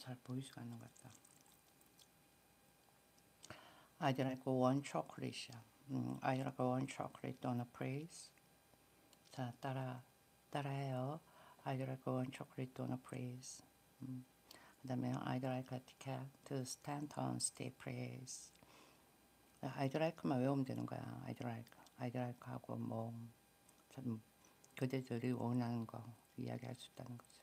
잘 보이지가 않는 것 같다. I'd like one chocolate이야. I'd like one chocolate donut, please. 자, 따라해요. I'd like one chocolate donut, please. 그 다음에 I'd like a ticket to Stanton State, please. I'd like만 외우면 되는 거야. I'd like 하고 뭐 그대들이 원하는 거 이야기할 수 있다는 거지.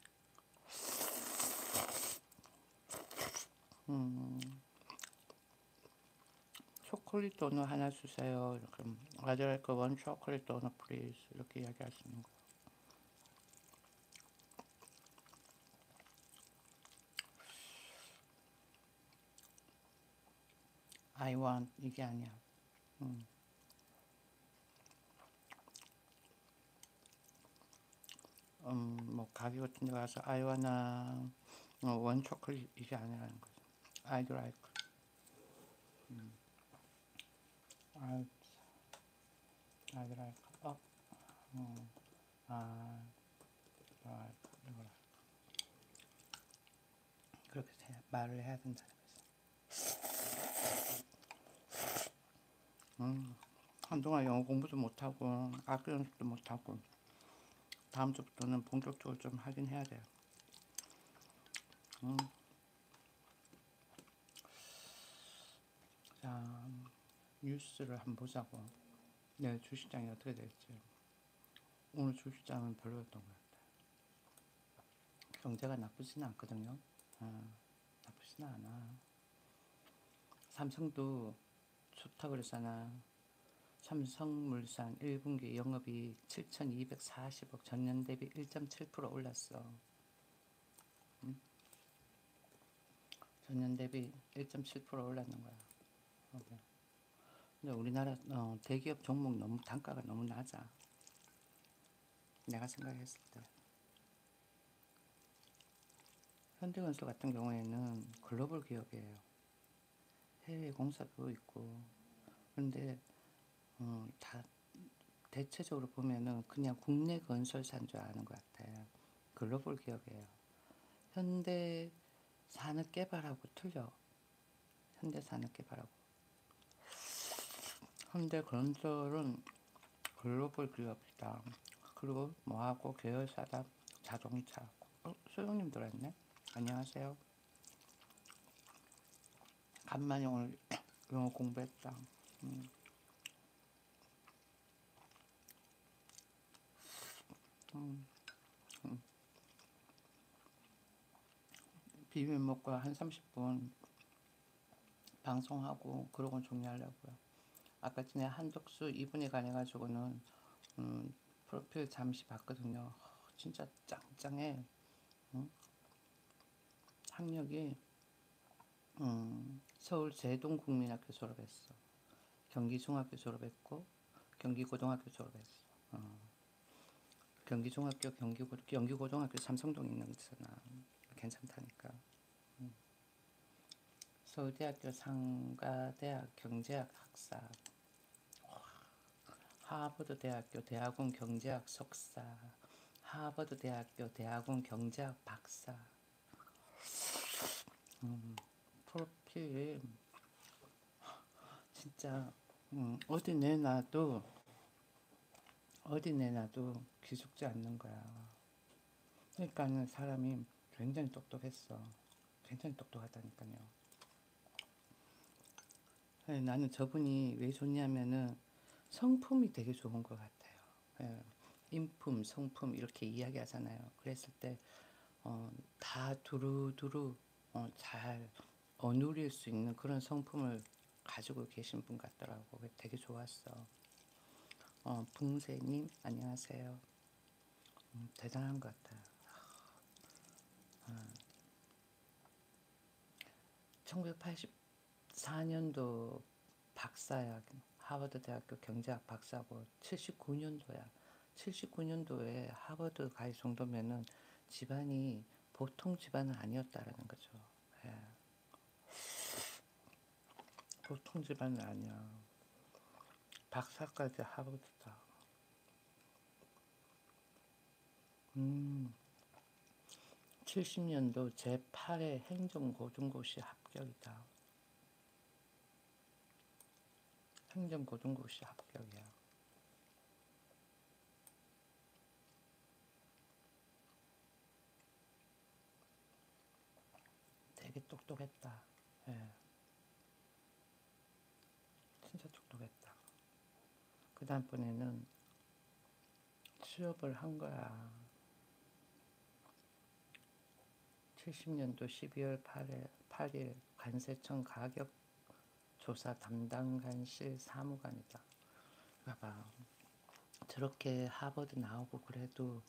초콜릿 도넛 하나 주세요. 이렇게 I'd like one chocolate donut, please. 이렇게 이야기할 수 있는 거. I want 이게 아니야. 뭐 가게 같은 데 가서 I wanna 원 초콜릿 이게 아니라는 거죠. I'd like I'd like up I'd like 이거라. 그렇게 말을 해야 된다는 거죠. 한동안 영어 공부도 못하고 악기 연습도 못하고 다음 주부터는 본격적으로 좀 하긴 해야 돼요. 자, 뉴스를 한번 보자고. 내일 주식장이 어떻게 될지. 오늘 주식장은 별로였던 것 같아요. 경제가 나쁘지는 않거든요. 나쁘지는 않아. 삼성도 좋다 그랬잖아. 삼성물산 1분기 영업이 7,240억, 전년 대비 1.7% 올랐어. 전년 대비 1.7% 올랐는 거야. 근데 우리나라 대기업 종목 너무 단가가 너무 낮아. 내가 생각했을 때. 현대건설 같은 경우에는 글로벌 기업이에요. 해외 공사도 있고. 근데 다 대체적으로 보면은 그냥 국내 건설사인 줄 아는 것 같아요. 글로벌 기업이에요. 현대 산업개발하고 틀려. 현대 산업개발하고. 현대 건설은 글로벌 기업이다. 그리고 뭐하고 계열사다. 자동차. 소영님 들어왔네. 안녕하세요. 간만에 오늘 영어 공부했다. 비빔 먹고 한 30분 방송하고 그러고 종료하려고요. 아까 전에 한덕수 이분에 관해가지고는 프로필 잠시 봤거든요. 진짜 짱짱해. 학력이 서울 제동국민학교 졸업했어. 경기중학교 졸업했고 경기고등학교 졸업했어. 경기중학교, 경기고등학교 삼성동에 있는 거잖아. 괜찮다니까. 서울대학교 상가대학 경제학 학사, 하버드대학교 대학원 경제학 석사, 하버드대학교 대학원 경제학 박사. 프로필 진짜 어디 내놔도 기죽지 않는 거야. 그러니까는 사람이 굉장히 똑똑했어. 굉장히 똑똑하다니까요. 나는 저분이 왜 좋냐면은 성품이 되게 좋은 것 같아요. 예. 인품, 성품 이렇게 이야기하잖아요. 그랬을 때 다 두루두루 잘 어누릴 수 있는 그런 성품을 가지고 계신 분 같더라고. 되게 좋았어. 붕세님 안녕하세요. 대단한 것 같아요. 1984년도 박사야. 하버드 대학교 경제학 박사고 79년도야. 79년도에 하버드 갈 정도면은 집안이 보통 집안은 아니었다라는 거죠. 예. 보통 집안은 아니야. 박사까지 하버드다. 70년도 제8회 행정고등고시 합격이다. 행정고등고시 합격이야. 되게 똑똑했다. 예. 진짜 똑똑했다. 그 다음번에는 취업을 한 거야. 70년도 12월 8일 관세청 가격조사 담당관실 사무관이다. 봐봐. 저렇게 하버드 나오고 그래도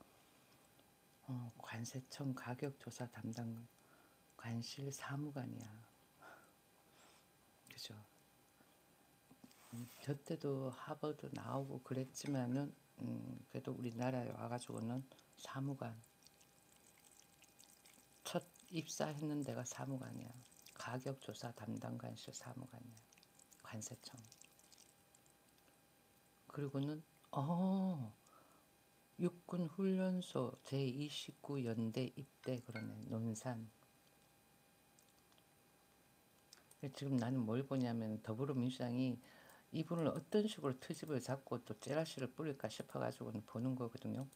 관세청 가격조사 담당관실 사무관이야. 그죠? 저 때도 하버드 나오고 그랬지만은 그래도 우리나라에 와가지고는 사무관. 첫 입사했는 데가 사무관이야. 가격조사 담당관실 사무관이야. 관세청. 그리고는 육군훈련소 제29연대 입대. 그러네. 논산. 지금 나는 뭘 보냐면 더불어민주당이 이분을 어떤 식으로 트집을 잡고 또 찌라시를 뿌릴까 싶어가지고는 보는 거거든요.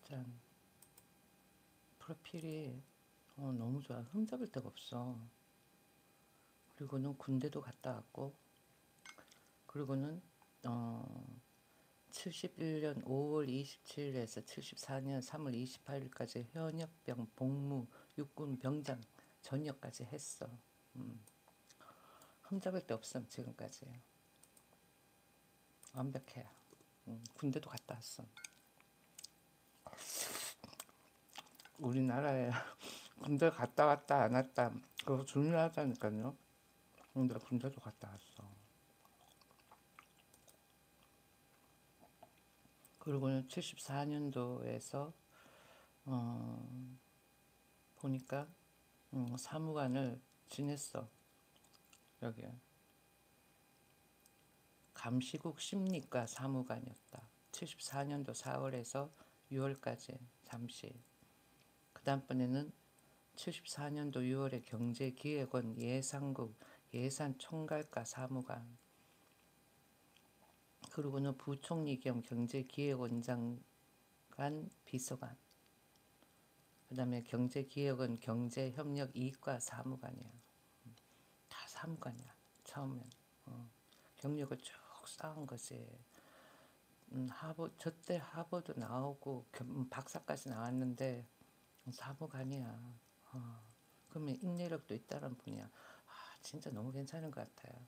짠. 프로필이 너무 좋아. 흠잡을 데가 없어. 그리고는 군대도 갔다 왔고, 그리고는 71년 5월 27일에서 74년 3월 28일까지 현역병 복무 육군 병장 전역까지 했어. 흠잡을 데 없음 지금까지. 완벽해. 군대도 갔다 왔어. 우리나라에 군대 갔다 왔다 안 왔다 그거 중요하다니까요. 근데 군대도 갔다 왔어. 그리고는 74년도에서 보니까 사무관을 지냈어. 여기에 감시국 심리과 사무관이었다. 74년도 4월에서 6월까지 잠시. 그 다음번에는 74년도 6월에 경제기획원 예산국 예산총괄과 사무관. 그리고는 부총리 겸 경제기획원장관 비서관. 그 다음에 경제기획원 경제협력이익과 사무관이야. 다 사무관이야. 처음엔. 경력을 쭉 쌓은 거지. 저때 하버드 나오고 박사까지 나왔는데 사무관이야. 그러면 인내력도 있다는 분이야. 진짜 너무 괜찮은 것 같아요.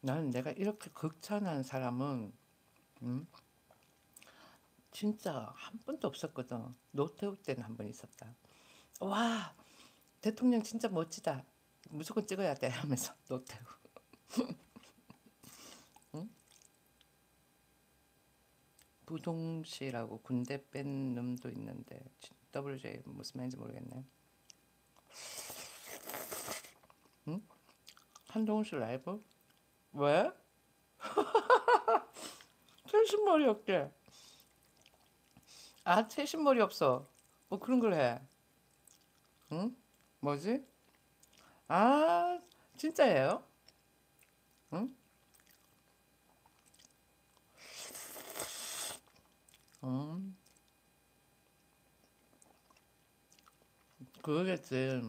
나는 내가 이렇게 극찬한 사람은 진짜 한 번도 없었거든. 노태우 때는 한 번 있었다. 와, 대통령 진짜 멋지다. 무조건 찍어야 돼 하면서 노태우. 응? 부동씨라고 군대 뺀 놈도 있는데 WJ 무슨 말인지 모르겠네. 응? 한동훈 씨 라이브? 왜? 최신머리 없게. 최신머리 없어. 뭐 그런 걸 해. 응? 뭐지? 진짜예요? 응? 그거겠지.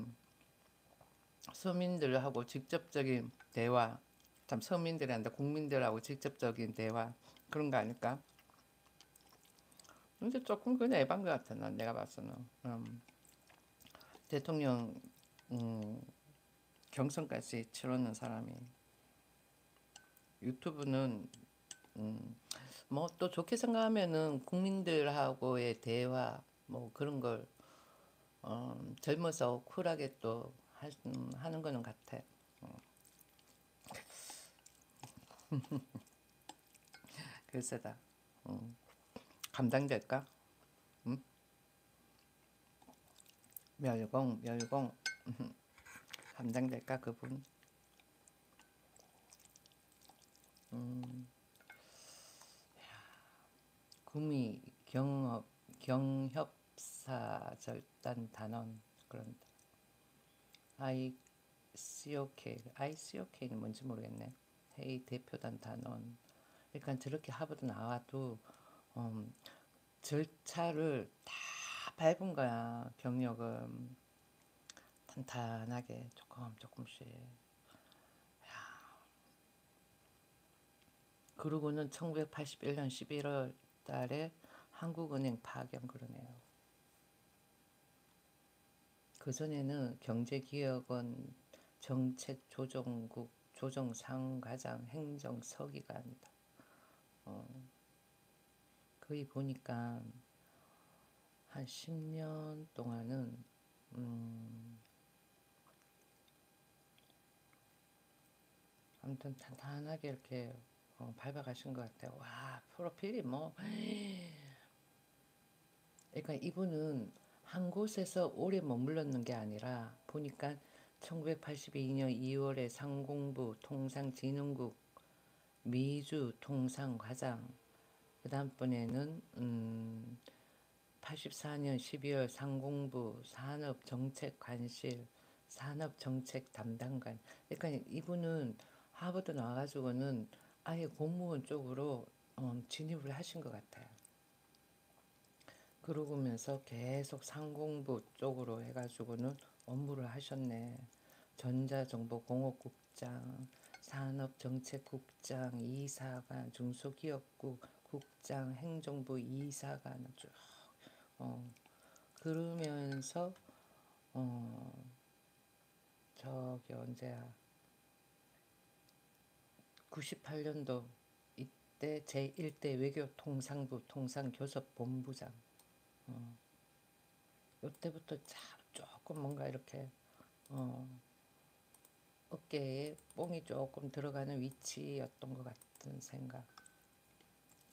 서민들하고 직접적인 대화. 참 서민들이 아니라 국민들하고 직접적인 대화. 그런 거 아닐까? 근데 조금 그건 에반 것 같아. 난 내가 봐서는. 대통령 경선까지 치르는 사람이 유튜브는 뭐 또 좋게 생각하면은 국민들하고의 대화 뭐 그런 걸 젊어서 쿨하게 또 하는 거는 같아. 글쎄다. 감당될까? 멸공 감당될까 그분? 구미 경협사 절단 단원 그런다. ICOK는 뭔지 모르겠네. 회의 대표단 단원. 그러니까 저렇게 하버드 나와도 음, 절차를 다 밟은 거야. 경력은 탄탄하게 조금씩. 그러고는 1981년 11월 달에 한국은행 파견 그러네요. 그전에는 경제기획원 정책조정국 조정상과장 행정서기관이다. 거의 보니까 한 10년 동안은 아무튼 탄탄하게 이렇게 밟아가신 것 같아요. 와, 프로필이 뭐 그러니까 이분은 한 곳에서 오래 머물렀는 게 아니라 보니까 1982년 2월에 상공부 통상진흥국 미주 통상과장, 그 다음번에는 84년 12월 상공부 산업정책관실 산업정책 담당관. 그러니까 이분은 하버드 나와가지고는 아예 공무원 쪽으로 진입을 하신 것 같아요. 그러면서 계속 상공부 쪽으로 해가지고는 업무를 하셨네. 전자정보공업국장, 산업정책국장, 이사관, 중소기업국 국장, 행정부 이사관 쭉 그러면서 저기 언제야 98년도 이때 제1대 외교통상부 통상교섭본부장 이때부터 조금 뭔가 이렇게 어깨에 뽕이 조금 들어가는 위치였던 것 같은 생각.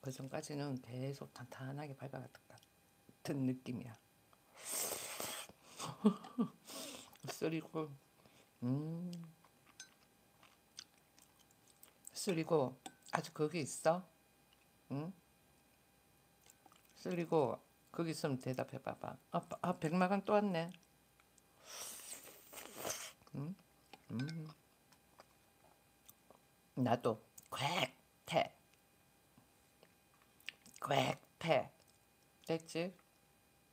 그 전까지는 계속 탄탄하게 밟아갔던 느낌이야. 쓰리고 쓰리고 아직 거기 있어? 응? 쓰리고 거기 있으면 대답해 봐봐. 백마강 또 왔네. 나도 꽥태 꽥태 됐지?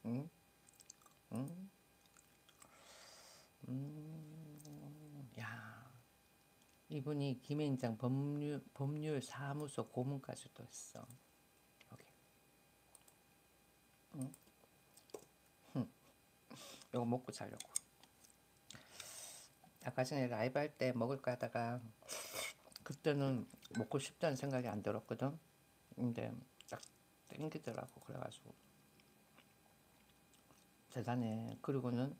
응? 응? 야, 이분이 김앤장 법률사무소 고문까지도 했어. 여기. 응? 이거 먹고 자려고. 아까 전에 라이브 할 때 먹을까 하다가 그때는 먹고 싶다는 생각이 안 들었거든. 근데 딱 땡기더라고. 그래가지고 대단해. 그리고는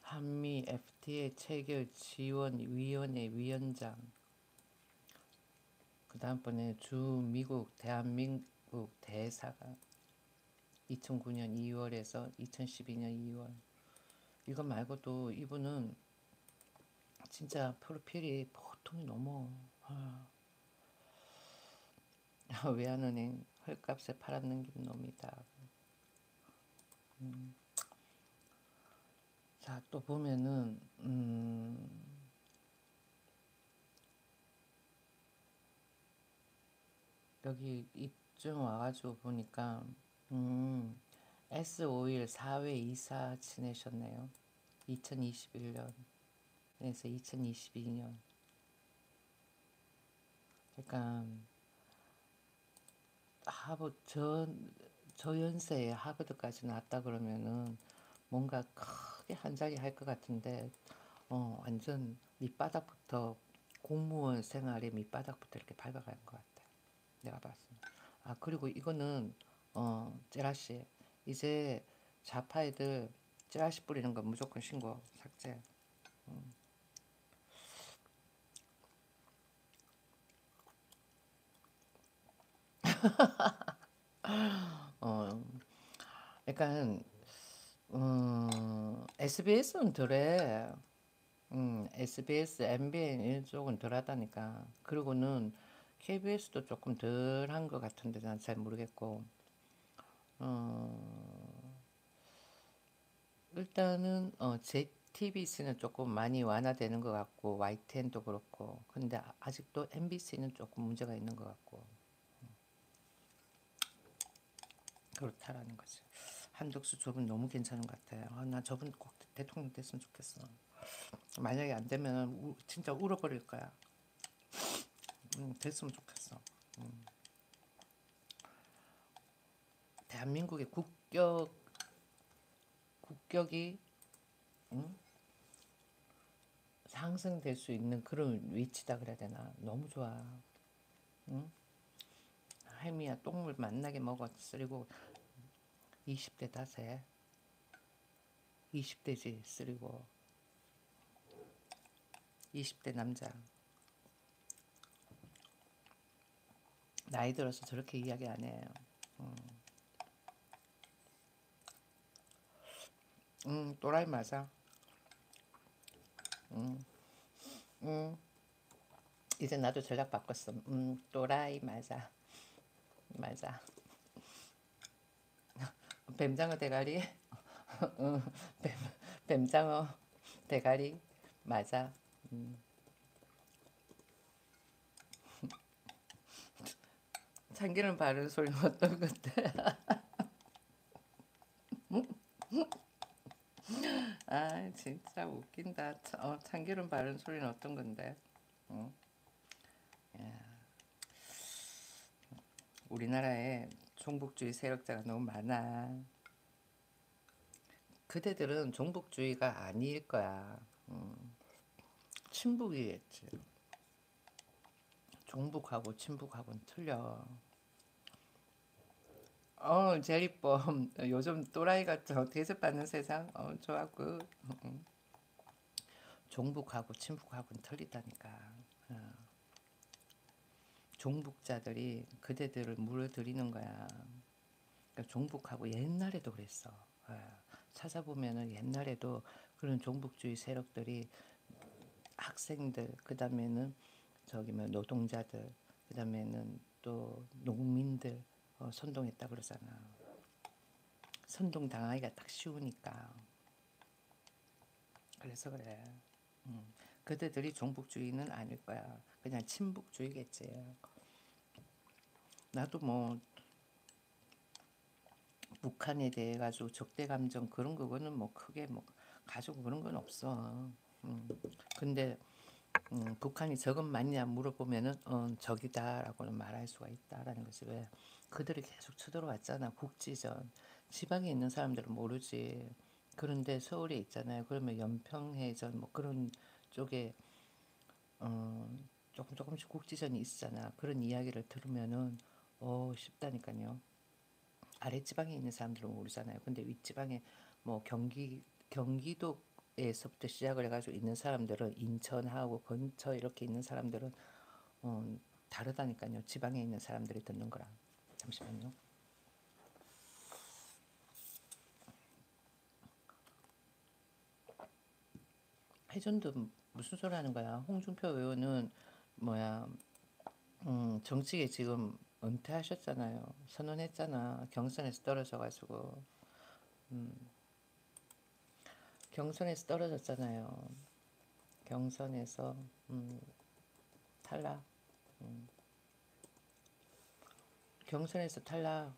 한미 FTA 체결 지원위원회 위원장, 그 다음번에 주 미국 대한민국 대사관 2009년 2월에서 2012년 2월. 이거 말고도 이분은 진짜 프로필이 보통이 넘어. 외환은행 헐값에 팔아넘긴 놈이다. 자, 또 보면은 여기 이쯤 와가지고 보니까 S5일 사회 이사 지내셨네요. 2021년에서 2022년. 그러니까 하버드 저 연세에 하버드까지 나왔다 그러면은 뭔가 크게 한 자리 할 것 같은데 완전 밑바닥부터 공무원 생활의 밑바닥부터 이렇게 밟아가는 것 같아. 내가 봤을 때. 아, 그리고 이거는 찌라시. 이제 좌파애들 찌라시 뿌리는 거 무조건 신고 삭제. 약간 SBS는 덜해. SBS, MBN 이쪽은 덜하다니까. 그리고는 KBS도 조금 덜 한 것 같은데 난 잘 모르겠고 어, 일단은 JTBC는 조금 많이 완화되는 것 같고 YTN도 그렇고 근데 아직도 MBC는 조금 문제가 있는 것 같고 그렇다라는 거지. 한덕수 저분 너무 괜찮은 것 같아요. 나 저분 꼭 대통령 됐으면 좋겠어. 만약에 안 되면 진짜 울어버릴 거야. 됐으면 좋겠어. 대한민국의 국격이 음? 상승될 수 있는 그런 위치다 그래야 되나? 너무 좋아. 응? 할미야 똥물 만나게 먹어 쓰리고 20대 다세 20대지 쓰리고 20대 남자 나이 들어서 저렇게 이야기 안 해요. 또라이 맞아. 음, 이제 나도 전략 바꿨어. 또라이 맞아. 맞아. 뱀장어 대가리. 응, 뱀장어 대가리 맞아. 참기름 바른 소리는 어떤 건데? 아 진짜 웃긴다. 참기름 바른 소리는 어떤 건데? 응? 우리나라에 종북주의 세력자가 너무 많아. 그대들은 종북주의가 아닐 거야. 친북이겠지. 종북하고 친북하고는 틀려. 제일 이뻐. 요즘 또라이가 대접받는 세상. 좋아고. 종북하고 친북하고는 틀리다니까. 종북자들이 그대들을 물어들이는 거야. 그러니까 종북하고 옛날에도 그랬어. 찾아보면은 옛날에도 그런 종북주의 세력들이 학생들, 그 다음에는 저기 뭐 노동자들, 그 다음에는 또 농민들 선동했다 그러잖아. 선동 당하기가 딱 쉬우니까. 그래서 그래. 그들이 종북주의는 아닐 거야. 그냥 친북주의겠지. 나도 뭐 북한에 대해 가지고 적대 감정 그런 그거는 뭐 크게 뭐 가지고 그런 건 없어. 근데 북한이 적은 맞냐 물어보면은 적이다라고는 말할 수가 있다라는 거지. 왜 그들이 계속 쳐들어왔잖아. 국지전 지방에 있는 사람들은 모르지. 그런데 서울에 있잖아요. 그러면 연평해전 뭐 그런 쪽에 어, 조금씩 국지전이 있잖아. 그런 이야기를 들으면은 쉽다니까요. 아랫지방에 있는 사람들은 모르잖아요. 근데 윗지방에 뭐 경기도에서부터 시작을 해가지고 있는 사람들은 인천하고 근처 이렇게 있는 사람들은 다르다니까요. 지방에 있는 사람들이 듣는 거랑. 잠시만요. 회전도 무슨 소리 하는 거야? 홍준표 의원은 뭐야? 정치계 지금 은퇴하셨잖아요. 선언했잖아. 경선에서 떨어져가지고 경선에서 떨어졌잖아요. 경선에서 탈락. 경선에서 탈락.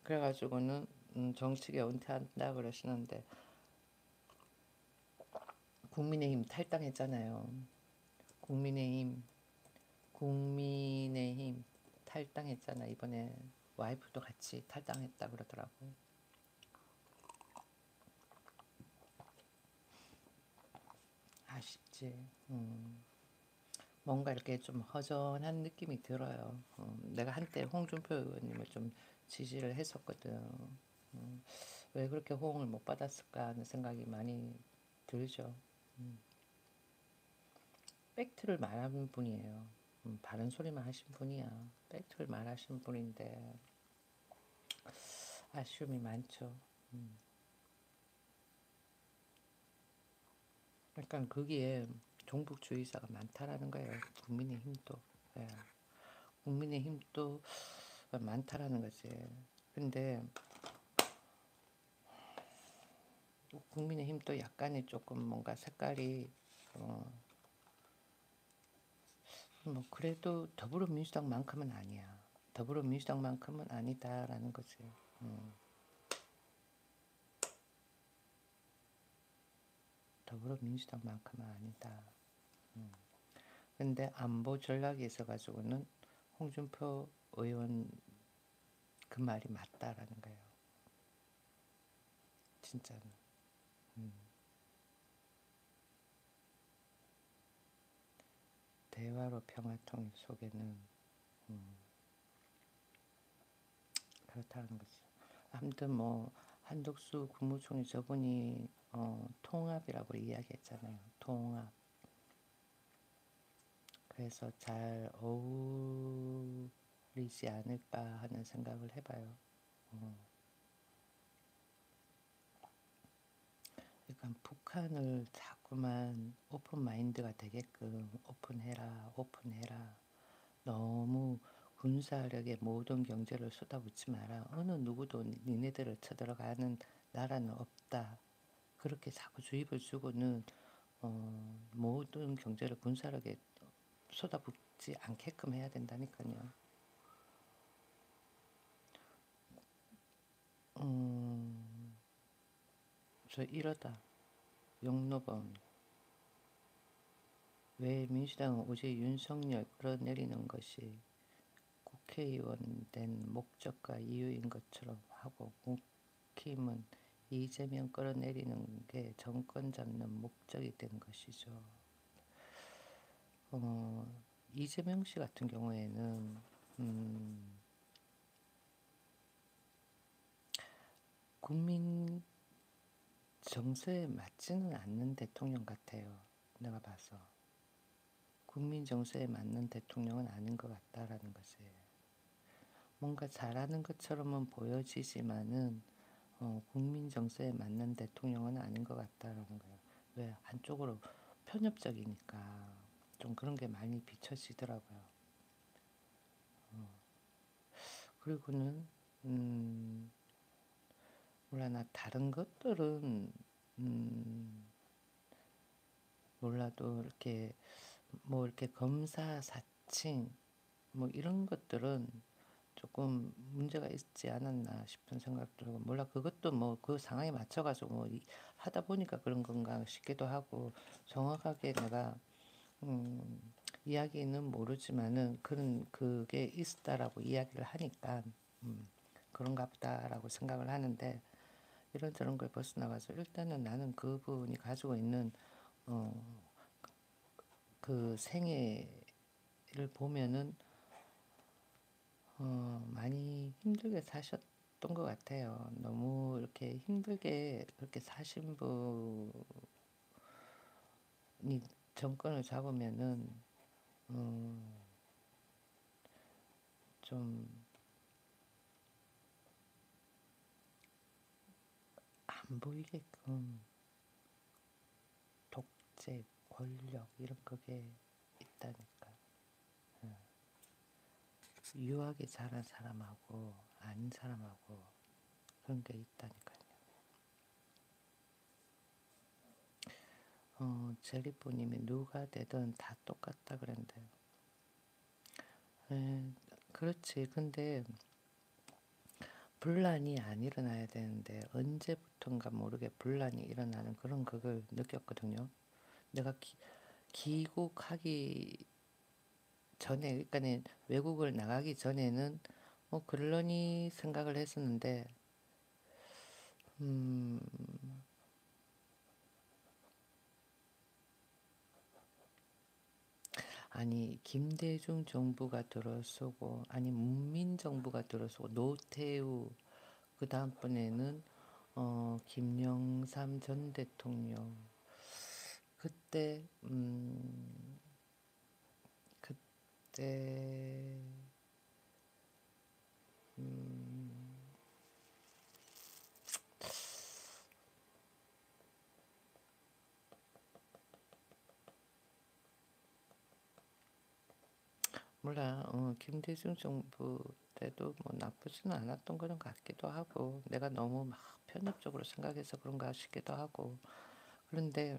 그래가지고는 정치계 은퇴한다 그러시는데 국민의힘 탈당했잖아요. 국민의힘 국민의힘 탈당했잖아. 이번에 와이프도 같이 탈당했다 그러더라고. 아쉽지. 뭔가 이렇게 좀 허전한 느낌이 들어요. 내가 한때 홍준표 의원님을 좀 지지를 했었거든. 왜 그렇게 호응을 못 받았을까 하는 생각이 많이 들죠. 팩트를 말하는 분이에요. 바른 소리만 하신 분이야. 팩트를 말하신 분인데 아쉬움이 많죠. 그러니까 거기에 종북주의자가 많다라는 거예요. 국민의힘도. 예. 국민의힘도 많다라는 거지. 근데 국민의힘도 약간의 조금 뭔가 색깔이 뭐 그래도 더불어민주당만큼은 아니야. 더불어민주당만큼은 아니다라는 거지. 더불어민주당만큼은 아니다. 근데 안보 전략에 있어가지고는 홍준표 의원 그 말이 맞다라는 거예요. 진짜는. 대화로 평화통일 속에는 그렇다는 거지. 아무튼 뭐 한덕수 국무총리 저분이 통합이라고 이야기했잖아요. 통합. 그래서 잘 어울리지 않을까 하는 생각을 해봐요. 그러니까 북한을 자꾸만 오픈 마인드가 되게끔 오픈해라. 너무 군사력에 모든 경제를 쏟아붓지 마라. 어느 누구도 니네들을 쳐들어가는 나라는 없다. 그렇게 자꾸 주입을 주고는 모든 경제를 군사력에 쏟아붓지 않게끔 해야 된다니까요. 저 이러다 영로범 왜 민주당은 오직 윤석열 끌어내리는 것이 국회의원 된 목적과 이유인 것처럼 하고 국힘은 이재명 끌어내리는 게 정권 잡는 목적이 된 것이죠. 이재명 씨 같은 경우에는 국민 정서에 맞지는 않는 대통령 같아요. 내가 봐서. 국민 정서에 맞는 대통령은 아닌 것 같다라는 거지. 뭔가 잘하는 것처럼은 보여지지만은 국민 정서에 맞는 대통령은 아닌 것 같다라는 거예요. 왜? 한쪽으로 편협적이니까 좀 그런 게 많이 비춰지더라고요. 그리고는 몰라 나 다른 것들은 몰라도 이렇게 뭐 이렇게 검사 사칭 뭐 이런 것들은 조금 문제가 있지 않았나 싶은 생각 들고 몰라 그것도 뭐 그 상황에 맞춰가지고 뭐 하다 보니까 그런 건가 싶기도 하고 정확하게 내가 이야기는 모르지만은 그런 그게 있다라고 이야기를 하니까 그런가 보다라고 생각을 하는데 이런저런 걸 벗어나가서 일단은 나는 그분이 가지고 있는 그 생애를 보면은 많이 힘들게 사셨던 것 같아요. 너무 이렇게 힘들게 그렇게 사신 분이 정권을 잡으면은 좀 안 보이게끔 독재, 권력 이런 그게 있다니까. 유하게 자란 사람하고 아닌 사람하고 그런 게 있다니까요. 제리뽀님이 누가 되든 다 똑같다 그랬는데 그렇지. 근데 분란이 안 일어나야 되는데 언제부턴가 모르게 분란이 일어나는 그런 그걸 느꼈거든요. 내가 귀국하기 전에 그러니까 외국을 나가기 전에는 뭐 그러려니 생각을 했었는데 아니 김대중 정부가 들어서고 아니 문민 정부가 들어서고 노태우 그 다음번에는 김영삼 전 대통령 그때 그때 몰라. 김대중 정부 때도 뭐 나쁘지는 않았던 거는 같기도 하고 내가 너무 막 편협적으로 생각해서 그런가 싶기도 하고 그런데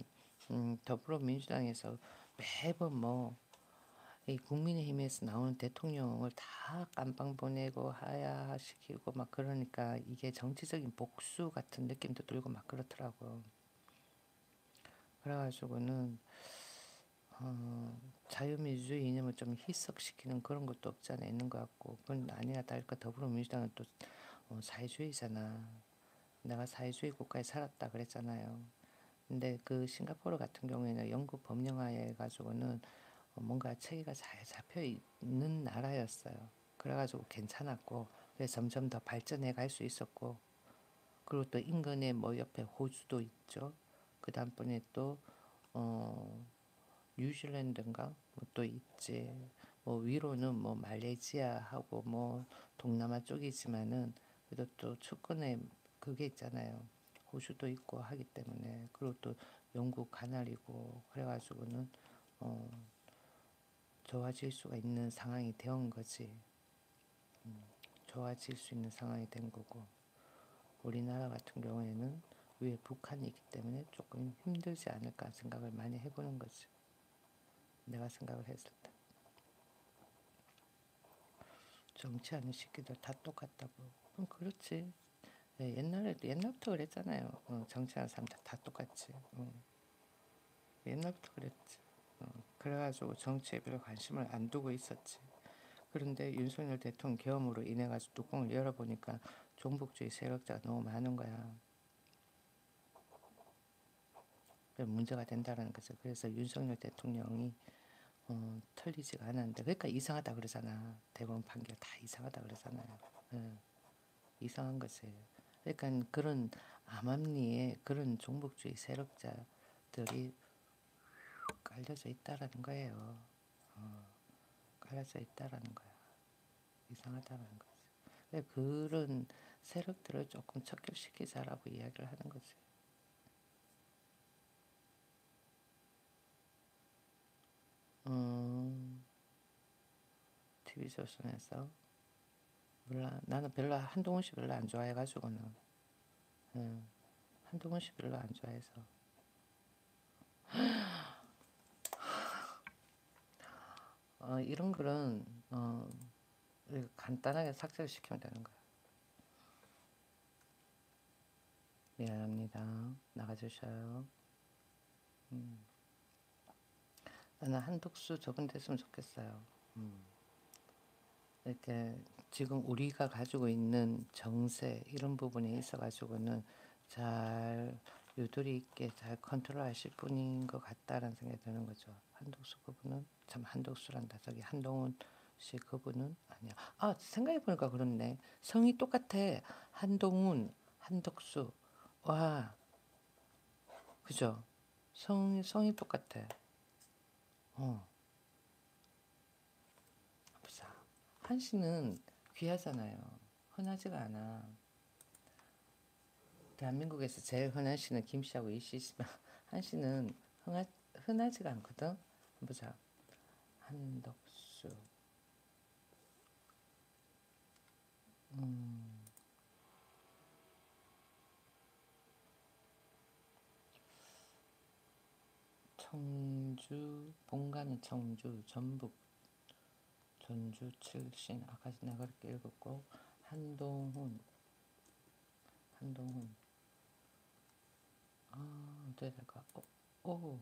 더불어민주당에서 매번 뭐 이 국민의힘에서 나오는 대통령을 다 깜빵 보내고 하야시키고 막 그러니까 이게 정치적인 복수 같은 느낌도 들고 막 그렇더라고. 그래가지고는 자유민주주의 이념을 좀 희석시키는 그런 것도 없지 않아 있는 것 같고 그건 아니나 다를까 더불어민주당은 또 사회주의잖아. 내가 사회주의 국가에 살았다 그랬잖아요. 근데 그 싱가포르 같은 경우에는 영국 법령화에 가지고는 뭔가 체계가 잘 잡혀 있는 나라였어요. 그래가지고 괜찮았고 그래서 점점 더 발전해 갈 수 있었고 그리고 또 인근에 뭐 옆에 호주도 있죠. 그 다음번에 또 어, 뉴질랜드인가 뭐 또 있지. 뭐 위로는 뭐 말레이시아하고 뭐 동남아 쪽이지만은 그래도 또 축구에 그게 있잖아요. 호주도 있고 하기 때문에 그리고 또 영국 가나리고 그래가지고는 어, 좋아질 수가 있는 상황이 되온 거지. 좋아질 수 있는 상황이 된 거고 우리나라 같은 경우에는 위에 북한이 있기 때문에 조금 힘들지 않을까 생각을 많이 해보는 거지. 내가 생각을 했을 때. 정치하는 시기들 다 똑같다고. 그렇지. 예, 옛날부터 그랬잖아요. 정치하는 사람들 다 똑같지. 옛날부터 그랬지. 그래가지고 정치에 별 관심을 안 두고 있었지. 그런데 윤석열 대통령 계엄으로 인해 가지고 뚜껑을 열어보니까 종북주의 세력자가 너무 많은 거야. 문제가 된다라는 거죠. 그래서 윤석열 대통령이 털리지가 않았는데 그러니까 이상하다 그러잖아. 대법원 판결 다 이상하다 그러잖아요. 예, 이상한 거지. 그러니까 그런 암암리에 그런 종북주의 세력자들이 깔려져 있다라는 거예요. 깔려져 있다라는 거야. 이상하다라는 거지. 그런 세력들을 조금 척결시키자라고 이야기를 하는 거지. TV조선에서 몰라. 나는 별로 한동훈 씨 별로 안 좋아해가지고는 한동훈 씨 별로 안 좋아해서 이런 글은 간단하게 삭제를 시키면 되는 거야. 미안합니다. 나가주셔요. 나는 한독수 적응됐으면 좋겠어요. 이렇게 지금 우리가 가지고 있는 정세 이런 부분에 있어 가지고는 잘 유도리 있게 잘 컨트롤하실 분인 것 같다라는 생각이 드는 거죠. 한독수 그분은 참 한독수란다. 저기 한동훈 씨 그분은 아니야. 아 생각해 보니까 그렇네. 성이 똑같아. 한동훈, 한덕수. 와 그죠? 성이 똑같아. 어. 보자. 한 씨는 귀하잖아요. 흔하지가 않아. 대한민국에서 제일 흔한 씨는 김 씨하고 이 씨지만 한 씨는 흔하지가 않거든. 보자. 한덕수. 청주 본가는 청주 전북 전주 출신 아까 내가 그렇게 읽었고 한동훈 한동훈 어떻게 될까? 오,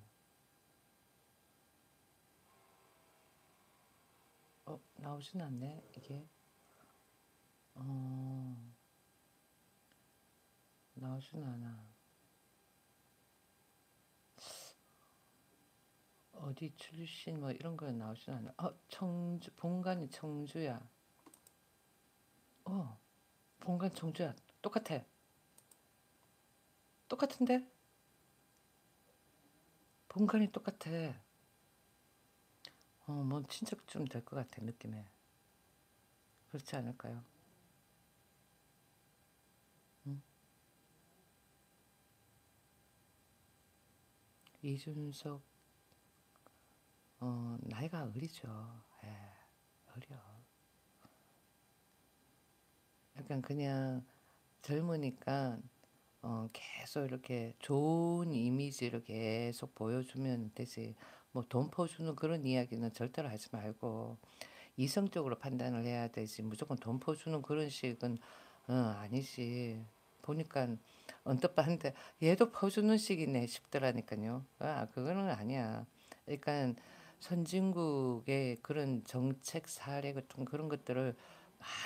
나오진 않네 이게. 어, 나오진 않아. 어디 출신 뭐 이런 거 나오진 않아. 청주 본관이 청주야. 어, 본관 청주야. 똑같아. 똑같은데? 본관이 똑같아. 뭐 친척 좀 될 것 같아 느낌에. 그렇지 않을까요? 응? 이준석 나이가 어리죠. 예. 어려. 약간 그냥 젊으니까 계속 이렇게 좋은 이미지를 계속 보여주면 되지. 뭐 돈 퍼주는 그런 이야기는 절대로 하지 말고 이성적으로 판단을 해야 되지. 무조건 돈 퍼주는 그런 식은 아니지. 보니까 언뜻 봤는데 얘도 퍼주는 식이네 싶더라니까요. 그거는 아니야. 그러니까 선진국의 그런 정책 사례 같은 그런 것들을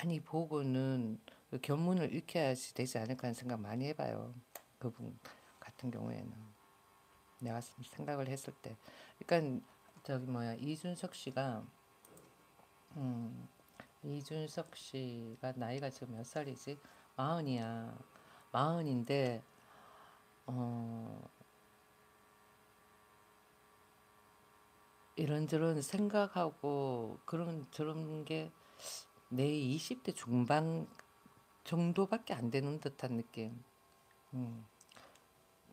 많이 보고는 그 견문을 익혀야지 되지 않을까 하는 생각 많이 해봐요. 그분 같은 경우에는 내가 생각을 했을 때, 그러니까 저기 뭐야 음, 이준석 씨가 나이가 지금 몇 살이지? 마흔이야. 마흔인데 어, 이런저런 생각하고 그런 저런 게 내 20대 중반 정도밖에 안 되는 듯한 느낌. 음,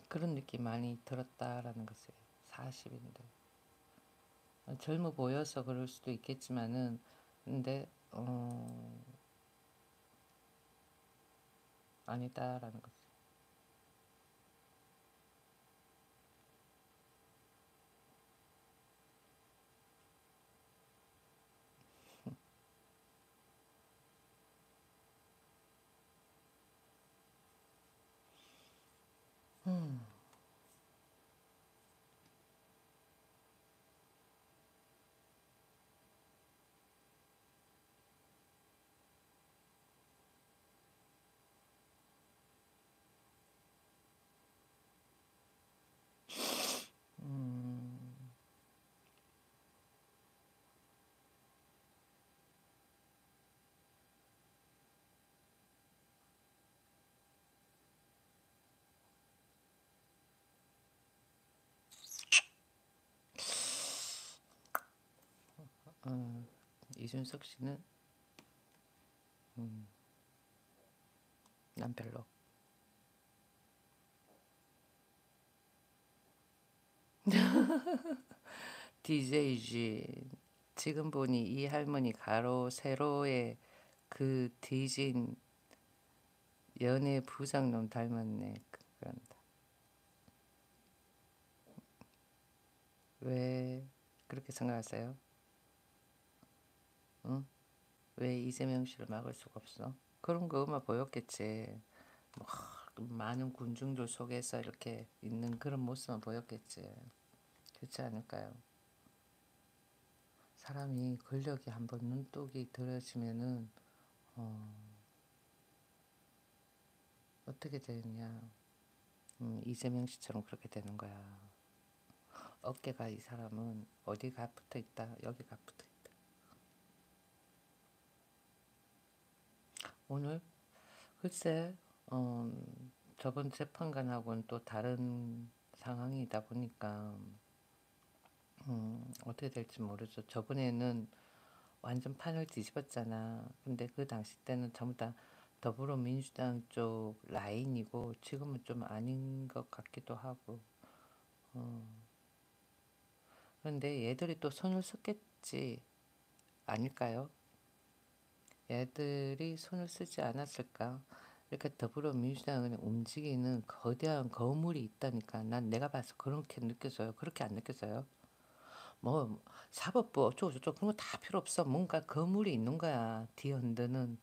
그런 느낌 많이 들었다라는 것을 40인데 젊어 보여서 그럴 수도 있겠지만은 근데 아니다라는 거지. 음, 어, 이준석 씨는 난 별로. DJG 지금 보니 이 할머니 가로 세로의 그 뒤진 연애 부장놈 닮았네. 그런다. 왜 그렇게 생각하세요? 응? 왜 이재명 씨를 막을 수가 없어? 그런 거만 보였겠지. 뭐, 많은 군중들 속에서 이렇게 있는 그런 모습만 보였겠지. 그렇지 않을까요? 사람이 권력이 한번 눈독이 들어지면은 어떻게 되느냐? 이재명 씨처럼 그렇게 되는 거야. 어깨가 이 사람은 어디가 붙어 있다, 여기가 붙어 있다. 오늘 글쎄, 저번 재판관하고는 또 다른 상황이다 보니까 어떻게 될지 모르죠. 저번에는 완전 판을 뒤집었잖아. 근데 그 당시 때는 전부 다 더불어민주당 쪽 라인이고 지금은 좀 아닌 것 같기도 하고. 그런데 얘들이 또 손을 썼겠지 아닐까요? 얘들이 손을 쓰지 않았을까? 이렇게 더불어민주당을 움직이는 거대한 거물이 있다니까. 난 내가 봐서 그렇게 느껴져요. 그렇게 안 느껴져요? 뭐 사법부 어쩌고저쩌고 그런 거 다 필요 없어. 뭔가 거물이 있는 거야. 뒤 흔드는.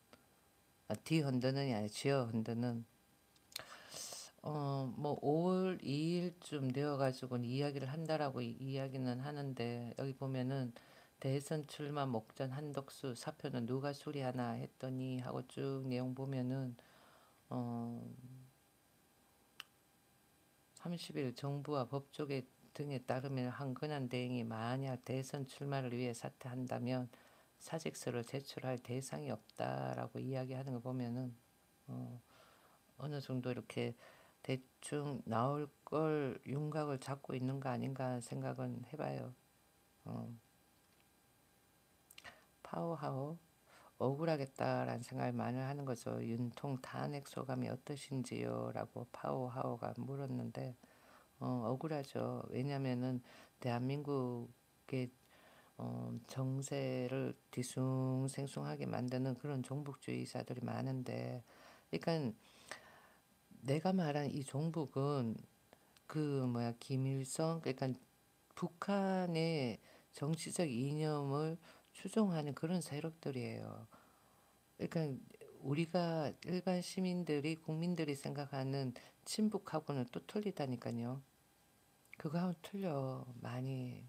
뒤 흔드는이 아니라 쥐어 흔드는. 뭐 5월 2일쯤 되어가지고 이야기를 한다라고 이야기는 하는데 여기 보면은 대선 출마 목전 한덕수 사표는 누가 수리하나 했더니 하고 쭉 내용 보면은 어 30일 정부와 법조계 등에 따르면 한건한 대행이 만약 대선 출마를 위해 사퇴한다면 사직서를 제출할 대상이 없다라고 이야기하는 거 보면은 어, 어느 정도 이렇게 대충 나올 걸 윤곽을 잡고 있는 거 아닌가 생각은 해봐요. 어, 파워하오 억울하겠다라는 생각을 많이 하는 거죠. 윤통 탄핵 소감이 어떠신지요? 라고 파워하오가 물었는데 억울하죠. 왜냐면은 대한민국의 정세를 뒤숭생숭하게 만드는 그런 종북주의자들이 많은데, 그러니까 내가 말한 이 종북은 그 뭐야 김일성, 그러니까 북한의 정치적 이념을 추종하는 그런 세력들이에요. 그러니까 우리가 일반 시민들이 국민들이 생각하는 친북하고는 또 틀리다니까요. 그거하고 틀려 많이.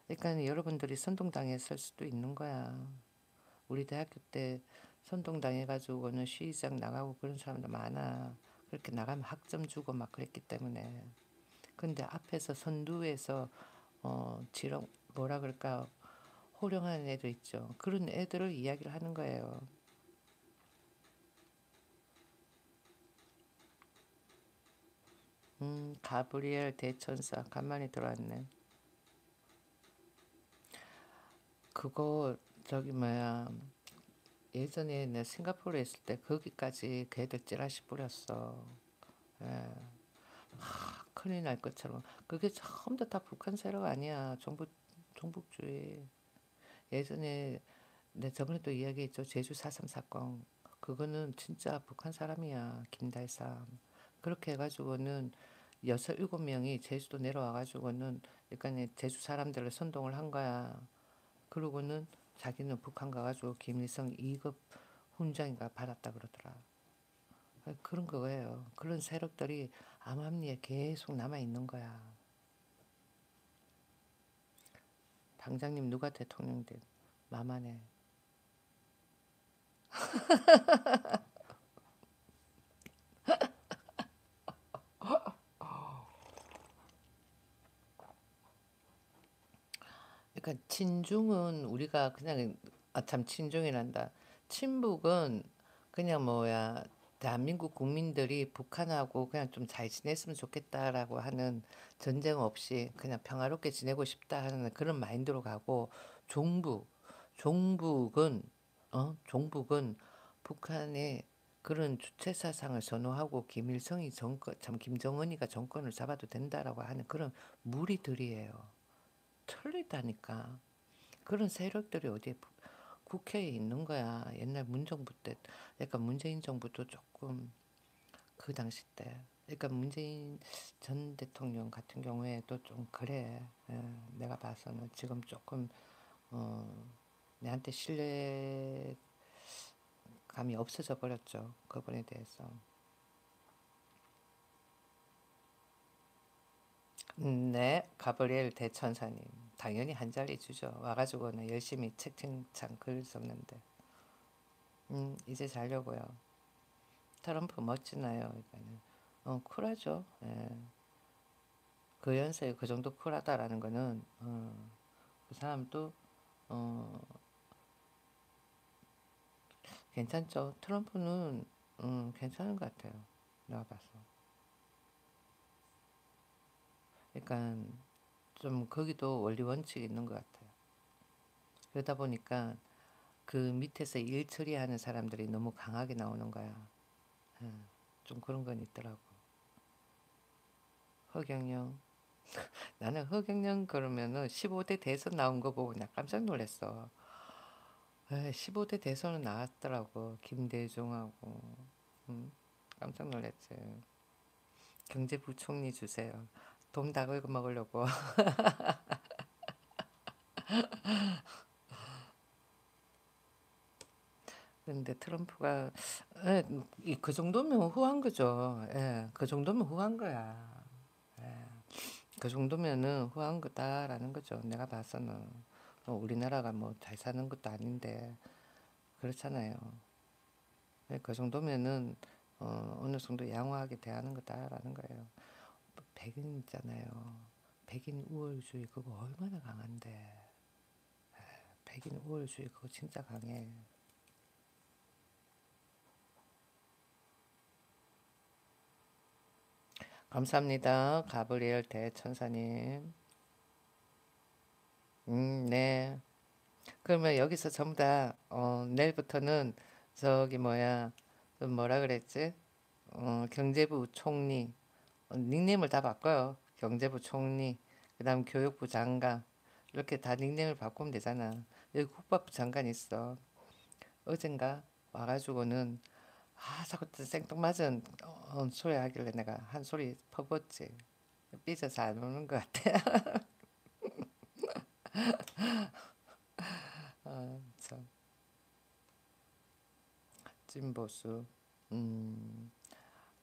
그러니까 여러분들이 선동당했을 수도 있는 거야. 우리 대학교 때 선동당해가지고는 시위장 나가고 그런 사람도 많아. 그렇게 나가면 학점 주고 막 그랬기 때문에. 근데 앞에서 선두에서 지렁 뭐라 그럴까 호령하는 애들 있죠. 그런 애들을 이야기를 하는 거예요. 가브리엘 대천사 간만에 들어왔네. 그거 저기 뭐야 예전에 내 싱가포르에 있을 때 거기까지 걔들 찌라시 뿌렸어. 예. 큰일 날 것처럼. 그게 전부 다 북한 세력 아니야. 종북주의. 예전에 내 저번에도 이야기했죠. 제주 4.3 사건. 그거는 진짜 북한 사람이야. 김달삼. 그렇게 해가지고는 여섯 일곱 명이 제주도 내려와가지고는 그러니까 제주 사람들을 선동을 한 거야. 그러고는 자기는 북한 가가지고 김일성 2급 훈장인가 받았다 그러더라. 그런 거예요. 그런 세력들이 암암리에 계속 남아 있는 거야. 당장님 누가 대통령 돼? 마만해. 그러니까 친중은 우리가 그냥 참 친중이란다. 친북은 그냥 뭐야 대한민국 국민들이 북한하고 그냥 좀 잘 지냈으면 좋겠다라고 하는 전쟁 없이 그냥 평화롭게 지내고 싶다 하는 그런 마인드로 가고 종북 종북은 종북은 북한의 그런 주체 사상을 선호하고 김일성이 정권 참 김정은이가 정권을 잡아도 된다라고 하는 그런 무리들이에요. 틀리다니까. 그런 세력들이 어디에 국회에 있는 거야. 옛날 문정부 때, 그러니까 문재인 정부도 조금 그 당시 때, 그러니까 문재인 전 대통령 같은 경우에도 좀 그래. 예, 내가 봐서는 지금 조금 어, 내한테 신뢰감이 없어져 버렸죠. 그분에 대해서. 네, 가브리엘 대천사님. 당연히 한 자리 주죠. 와가지고는 열심히 채팅창 글 썼는데. 이제 자려고요. 트럼프 멋지나요? 이거는. 쿨하죠. 예. 그 연세에 그 정도 쿨하다라는 거는 그 사람도 어, 괜찮죠. 트럼프는 괜찮은 것 같아요. 내가 봐서. 그러니까 좀 거기도 원리 원칙이 있는 것 같아요. 그러다 보니까 그 밑에서 일 처리하는 사람들이 너무 강하게 나오는 거야. 예. 좀 그런 건 있더라고. 허경영. 나는 허경영 그러면은 15대 대선 나온 거 보고 나 깜짝 놀랐어. 15대 대선은 나왔더라고. 김대중하고. 음, 깜짝 놀랐지. 경제부총리 주세요. 돈 다 긁어 먹으려고. 근데 트럼프가 그 정도면 후한 거죠. 예, 그 정도면 후한 거야. 예, 그 정도면은 후한 거다라는 거죠. 내가 봐서는 우리나라가 뭐 잘 사는 것도 아닌데 그렇잖아요. 예, 그 정도면은 어느 정도 양호하게 대하는 거다라는 거예요. 백인 있잖아요. 백인 우월주의 그거 얼마나 강한데. 백인 우월주의 그거 진짜 강해. 감사합니다. 가브리엘 대천사님. 네. 그러면 여기서 전부 다 내일부터는 저기 뭐야 그 뭐라 그랬지? 경제부 총리 닉네임을 다 바꿔요. 경제부 총리, 그다음 교육부 장관, 이렇게 다 닉네임을 바꾸면 되잖아. 여기 국밥부 장관 있어. 어젠가 와가지고는 자꾸 생뚱맞은 소리 하길래 내가 한 소리 퍼붓지. 삐져서 안 오는 것 같아. 참 찐보수. 음,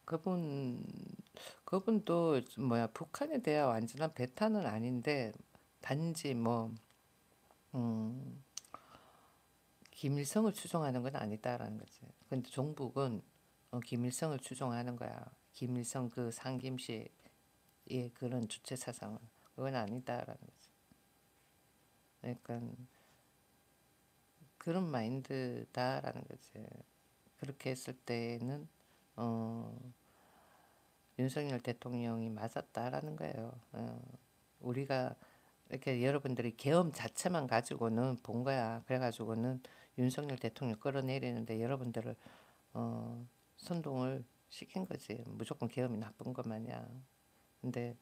그분 그분도 뭐야 북한에 대한 완전한 배타는 아닌데 단지 뭐 음, 김일성을 추종하는 건 아니다라는 거지. 근데 종북은 김일성을 추종하는 거야. 김일성 그 상김씨의 그런 주체 사상은 그건 아니다라는 거지. 그러니까 그런 마인드다라는 거지. 그렇게 했을 때는 어, 윤석열 대통령이 맞았다라는 거예요. 우리가 이렇게 여러분들이 계엄 자체만 가지고는 본 거야. 그래가지고는 윤석열 대통령 끌어내리는데 여러분들을 선동을 시킨 거지. 무조건 계엄이 나쁜 것 마냥. 근데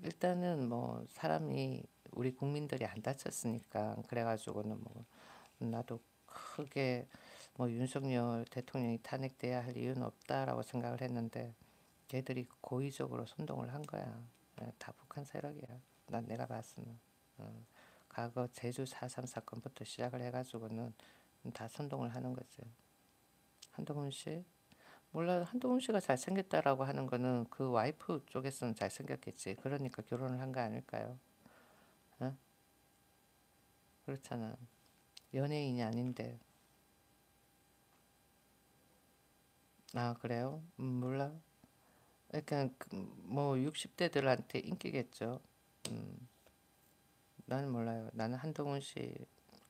일단은 뭐 사람이 우리 국민들이 안 다쳤으니까 그래가지고는 뭐 나도 크게 뭐 윤석열 대통령이 탄핵돼야 할 이유는 없다라고 생각을 했는데 걔들이 고의적으로 선동을 한 거야. 다 북한 세력이야. 난 내가 봤으면. 어, 과거 제주 4.3 사건부터 시작을 해가지고는 다 선동을 하는 거지. 한동훈 씨? 몰라. 한동훈 씨가 잘생겼다라고 하는 거는 그 와이프 쪽에서는 잘생겼겠지. 그러니까 결혼을 한 거 아닐까요? 어? 그렇잖아. 연예인이 아닌데. 아, 그래요? 몰라. 그러니까 뭐 60대들한테 인기겠죠. 음, 나는 몰라요. 나는 한동훈 씨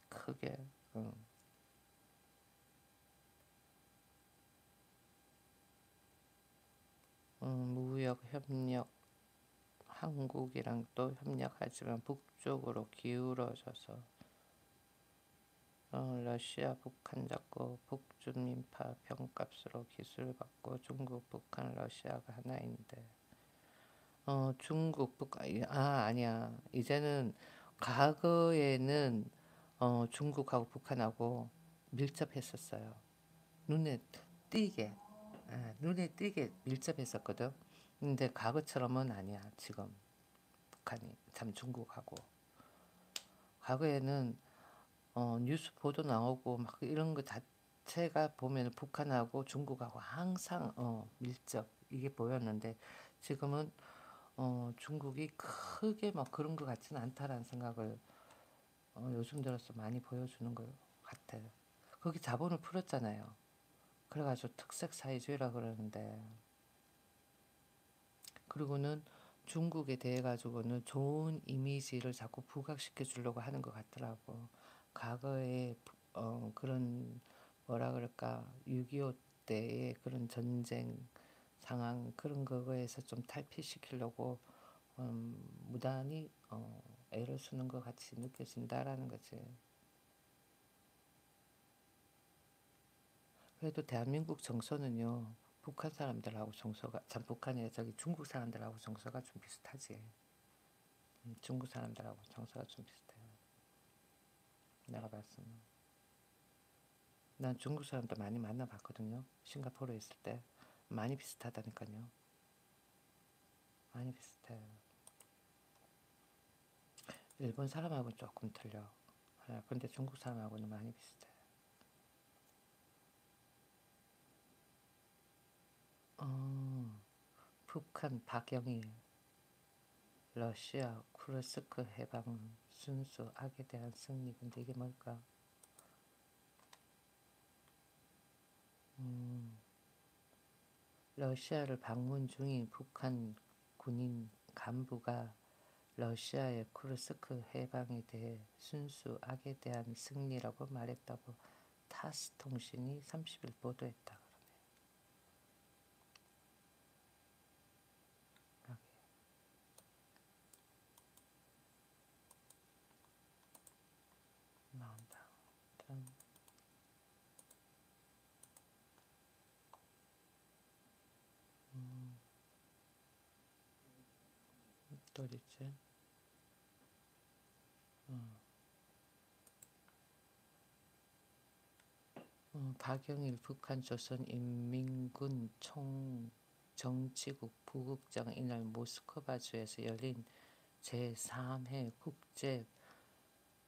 크게 어, 무역 협력 한국이랑 또 협력하지만 북쪽으로 기울어져서 러시아 북한 잡고 북중민파 병값으로 기술 받고 중국 북한 러시아가 하나인데 중국 북한 아니야 이제는 과거에는 중국하고 북한하고 밀접했었어요. 눈에 띄게 눈에 띄게 밀접했었거든. 근데 과거처럼은 아니야 지금. 북한이 참 중국하고 과거에는 뉴스 보도 나오고 막 이런 거 자체가 보면 북한하고 중국하고 항상 밀접 이게 보였는데 지금은 중국이 크게 막 그런 것 같지는 않다라는 생각을 요즘 들어서 많이 보여주는 것 같아요. 거기 자본을 풀었잖아요. 그래가지고 특색 사회주의라 그러는데 그리고는 중국에 대해 가지고는 좋은 이미지를 자꾸 부각시켜 주려고 하는 것 같더라고. 과거에 그런 뭐라 그럴까 6.25 때의 그런 전쟁 상황 그런 거에서 좀 탈피시키려고 무단히 애를 쓰는 것 같이 느껴진다라는 거지. 그래도 대한민국 정서는요. 북한 사람들하고 정서가 참 북한이 저기 중국 사람들하고 정서가 좀 비슷하지. 중국 사람들하고 정서가 좀 비슷해요. 내가 봤으면. 난 중국 사람도 많이 만나봤거든요. 싱가포르에 있을 때. 많이 비슷하다니까요. 많이 비슷해요. 일본 사람하고는 조금 틀려. 근데 중국 사람하고는 많이 비슷해. 어, 북한 박영일, 러시아 쿠르스크 해방 순수 악에 대한 승리. 근데 이게 뭘까? 음, 러시아를 방문 중인 북한 군인 간부가 러시아의 쿠르스크 해방에 대해 순수 악에 대한 승리라고 말했다고 타스 통신이 30일 보도했다. 그러네. 나온다. 참, 또 어딨지? 박영일 북한 조선인민군 총정치국 부국장 이날 모스크바주에서 열린 제3회 국제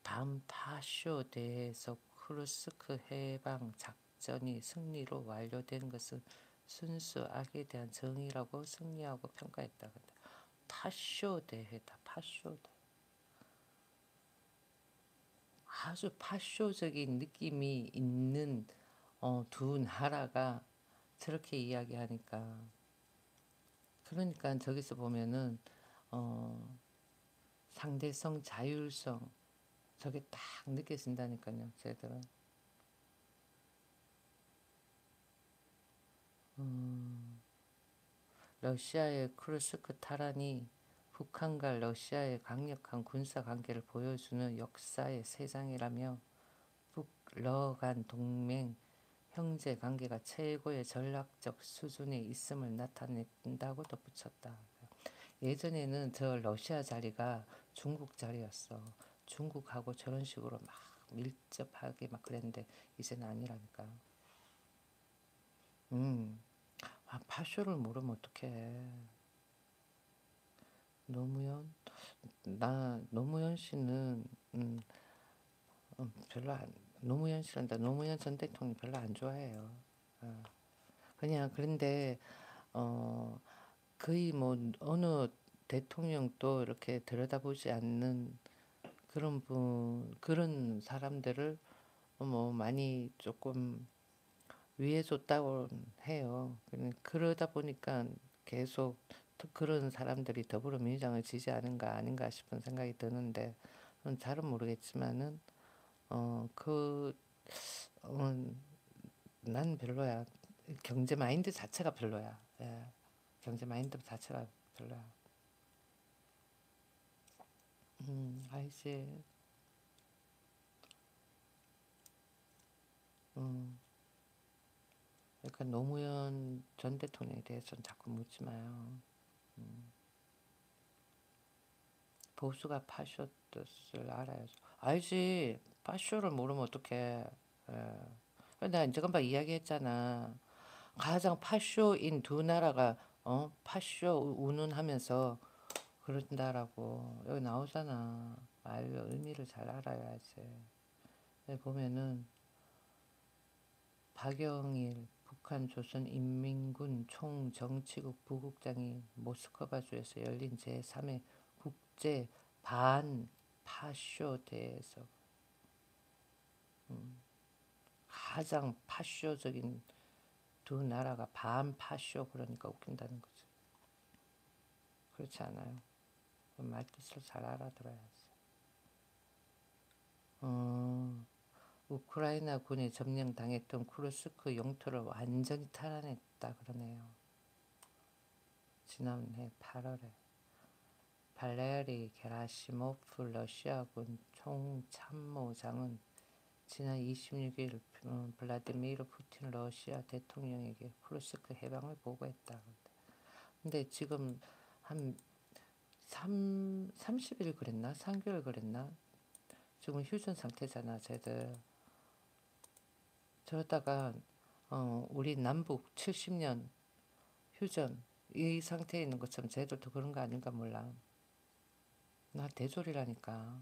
반파쇼 대회에서 쿠르스크 해방 작전이 승리로 완료된 것은 순수 악에 대한 정의라고 승리하고 평가했다. 파쇼 대회다. 파쇼 대회. 아주 파쇼적인 느낌이 있는 두 나라가 저렇게 이야기하니까, 그러니까 저기서 보면은 상대성, 자율성 저게 딱 느껴진다니까요. 쟤들은 러시아의 쿠르스크 탈환이 북한과 러시아의 강력한 군사 관계를 보여주는 역사의 세 장이라며 북러 간 동맹 형제 관계가 최고의 전략적 수준에 있음을 나타낸다고 덧붙였다. 예전에는 저 러시아 자리가 중국 자리였어. 중국하고 저런 식으로 막 밀접하게 막 그랬는데 이제는 아니라니까. 파쇼를 모르면 어떡해. 노무현 씨는 별로 안, 노무현 씨란다. 노무현 전 대통령 별로 안 좋아해요. 그냥 그런데 거의 뭐 어느 대통령도 이렇게 들여다보지 않는 그런 사람들을 뭐 많이 조금 위해줬다고 해요. 그러다 보니까 계속 그런 사람들이 더불어민주당을 지지하는가 아닌가 싶은 생각이 드는데, 잘은 모르겠지만은 그 어, 난 별로야. 경제 마인드 자체가 별로야. 예. 경제 마인드 자체가 별로야. 알지. 그러니까 노무현 전 대통령에 대해서는 자꾸 묻지 마요. 보수가 파쇼 뜻을 알아야죠. 알지. 파쇼를 모르면 어떡해. 예. 내가 이제 금방 이야기했잖아. 가장 파쇼인 두 나라가 파쇼 운운하면서 그런다라고 여기 나오잖아. 말 의미를 잘 알아야지. 여기 보면은 박영일 북한 조선인민군 총정치국 부국장이 모스크바주에서 열린 제3회 국제 반파쇼 대회에서 가장 파쇼적인 두 나라가 반파쇼, 그러니까 웃긴다는 거지. 그렇지 않아요? 말뜻을 잘 알아들어야지. 우크라이나 군에 점령당했던 쿠르스크 영토를 완전히 탈환했다 그러네요. 지난해 8월에 발레리 게라시모프 러시아군 총참모장은 지난 26일 블라디미르 푸틴 러시아 대통령에게 쿠르스크 해방을 보고했다. 근데 지금 한 30일 그랬나? 3개월 그랬나? 지금 휴전 상태잖아, 쟤들. 저러다가 우리 남북 70년 휴전 이 상태에 있는 것처럼 쟤들도 그런 거 아닌가 몰라. 나 대졸이라니까.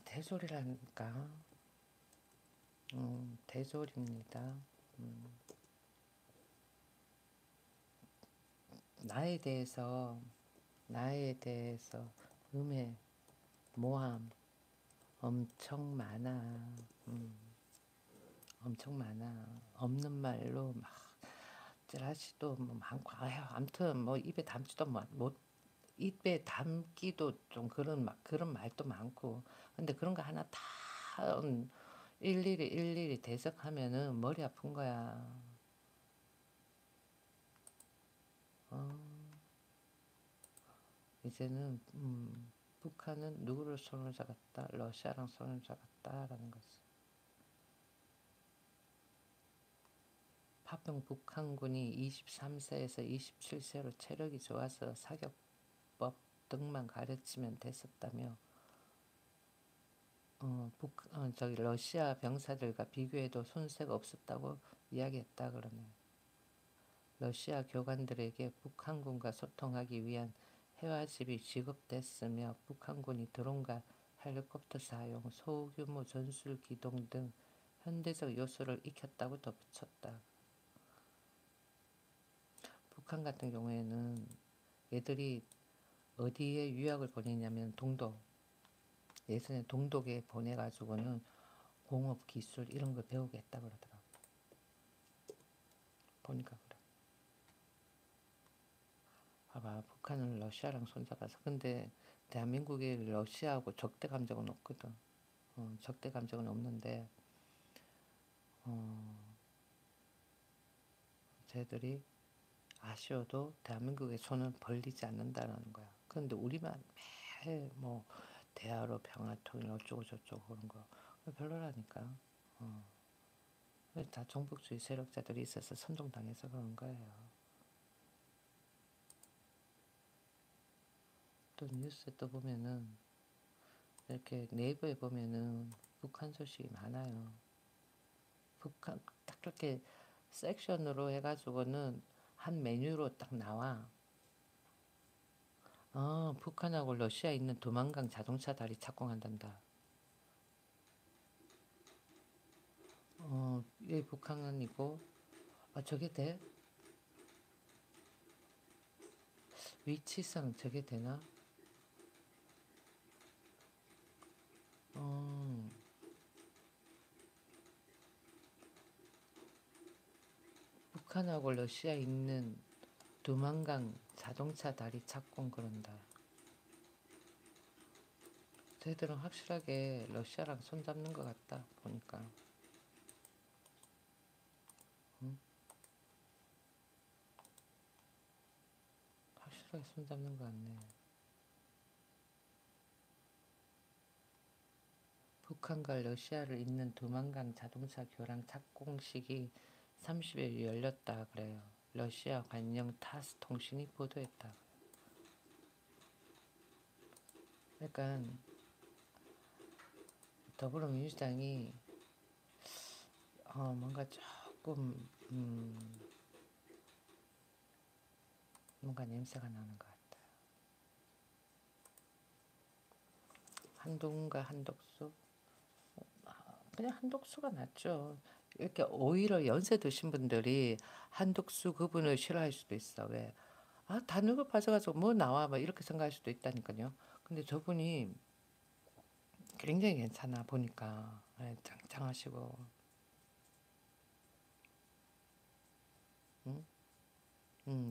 대졸이라니까. 대졸입니다. 나에 대해서 음해 모함 엄청 많아. 엄청 많아. 없는 말로 막 찌라시도 뭐 많고, 아무튼 뭐 입에 담기도 좀 그런 말도 많고. 근데 그런 거 하나 다 일일이 대적하면은 머리 아픈 거야. 이제는 북한은 누구를 손을 잡았다? 러시아랑 손을 잡았다라는 거지. 파병 북한군이 23세에서 27세로 체력이 좋아서 사격법 등만 가르치면 됐었다며 저기 러시아 병사들과 비교해도 손색 없었다고 이야기했다 그러네. 러시아 교관들에게 북한군과 소통하기 위한 해와집이 지급됐으며 북한군이 드론과 헬리콥터 사용, 소규모 전술 기동 등 현대적 요소를 익혔다고 덧붙였다. 북한 같은 경우에는 얘들이 어디에 유학을 보내냐면 동독. 예전에 동독에 보내가지고는 공업 기술 이런 거 배우게 했다 그러더라고. 보니까 그래. 봐봐, 북한은 러시아랑 손잡아서. 근데 대한민국에 러시아하고 적대 감정은 없거든. 적대 감정은 없는데 쟤들이 아쉬워도 대한민국의 손은 벌리지 않는다는 거야. 그런데 우리만 매일 뭐 대화로 평화 통일 어쩌고 저쩌고 그런 거 별로라니까. 다 종북주의 세력자들이 있어서 선동당해서 그런 거예요. 또 뉴스 또 보면은 이렇게 네이버에 보면은 북한 소식이 많아요. 북한 딱 그렇게 섹션으로 해가지고는 한 메뉴로 딱 나와. 북한하고 러시아에 있는 두만강 자동차 다리 착공한단다. 여기 북한이고, 저게 돼? 위치상 저게 되나? 북한하고 러시아에 있는 두만강 자동차 다리 착공 그런다. 저희들은 확실하게 러시아랑 손잡는 것 같다 보니까. 확실하게 손잡는 것 같네. 북한과 러시아를 잇는 두만강 자동차 교량 착공식이 30일 열렸다 그래요. 러시아 관영 타스 통신이 보도했다. 그러니까 더불어민주당이 뭔가 조금 뭔가 냄새가 나는 것 같다. 한동훈과 한덕수 그냥 한덕수가 낫죠. 이렇게 오히려 연세 드신 분들이 한덕수 그분을 싫어할 수도 있어. 왜? 다 늙어 빠져가지고 뭐 나와 막 이렇게 생각할 수도 있다니까요. 근데 저분이 굉장히 괜찮아 보니까 짱짱하시고 응?